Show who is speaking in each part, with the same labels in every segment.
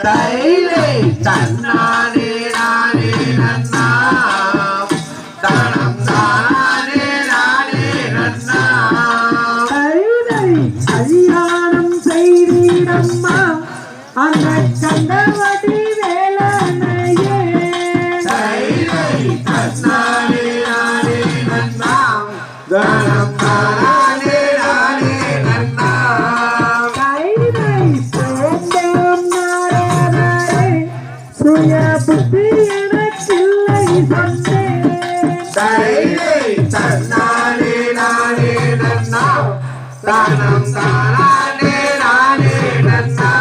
Speaker 1: தைலை தன்னானே நானே நன்னா தானம் தானே நானே நன்னா
Speaker 2: தைலை கல்யாணம் செய்தீரம்மா அந்த கண்டவடி வேலனையே
Speaker 1: தைலை தன்னானே நானே நன்னா தானம் தானே நானே நன்னா
Speaker 2: தைலை சோம்பம் நாராயணரே சுய புத்தி எனக்கில்லை சொன்னேன்
Speaker 1: தைலை தன்னானே நானே நன்னா தானம் தானே நானே நன்னா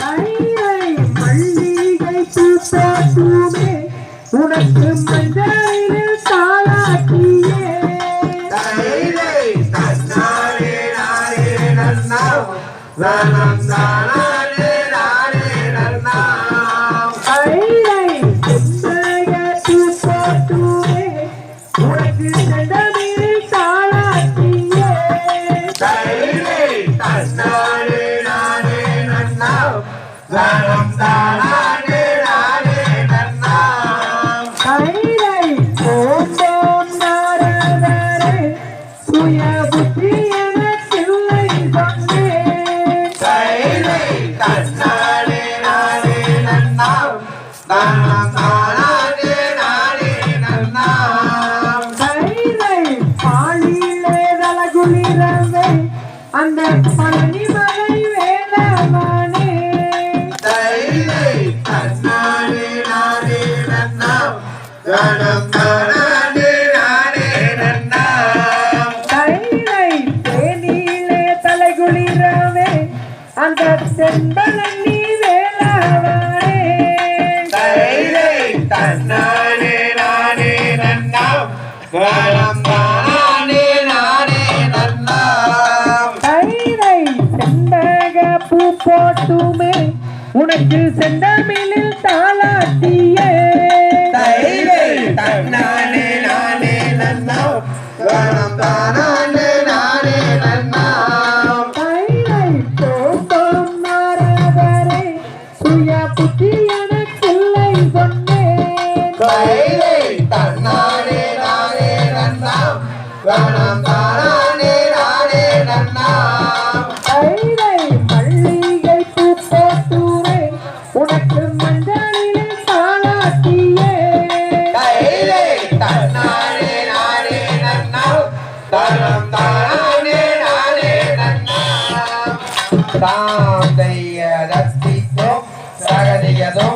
Speaker 2: தைலை மல்லிகை பூத்தூமே உனக்கு மஞ்சளில் தாளாட்டியே
Speaker 1: தைலை தன்னானே நானே நன்னா தானம் தானே நானே நன்னா
Speaker 2: தைலை செந்தக பூத்தூமே உனக்கு செந்தமிழில் தாளாட்டியே
Speaker 1: தைலை தன்னானே நானே நன்னா தானம் தானே நானே நன்னா
Speaker 2: தைலை ஓம்பம் நாரதரே சுய புத்தி எனக்கில்லை சொன்னேன்
Speaker 1: தைலை தன்னானே நானே நன்னா தானம் தானே நானே நன்னா
Speaker 2: தைலை பாலிலே தலகுளிரவே அந்த பழனி மலை வேலவனே
Speaker 1: தைலை தன்னானே நானே நன்னா தானம் தானே நானே நன்னா
Speaker 2: தைலை தேனிலே தலைகுளிரவே அந்த செம்பழனி வேலவனே
Speaker 1: தைலை தன்னானே நானே நன்னா தானம் தானே நானே நன்னா
Speaker 2: தைலை செண்பக பூ போட்டுமே உனக்கு செந்தமிழில் தாளாட்டியே
Speaker 1: தைலை தன்னானே நானே நன்னா தானம் தானே நானே நன்னா
Speaker 2: தைலை கோபம் நாரதரே சுய புத்தி எனக்கில்லை சொன்னேன்
Speaker 1: தைலை தன்னானே நானே நன்னா தானம் தானே நானே நன்னா
Speaker 2: தைலை மல்லிகை பூ போட்டுமே உனக்கு மஞ்சளில் தாளாட்டியே
Speaker 1: தைலை தன்னானே நானே நன்னா தானம் தானே நானே நன்னா தாம் தையதத்தித்தோ சகதியதோ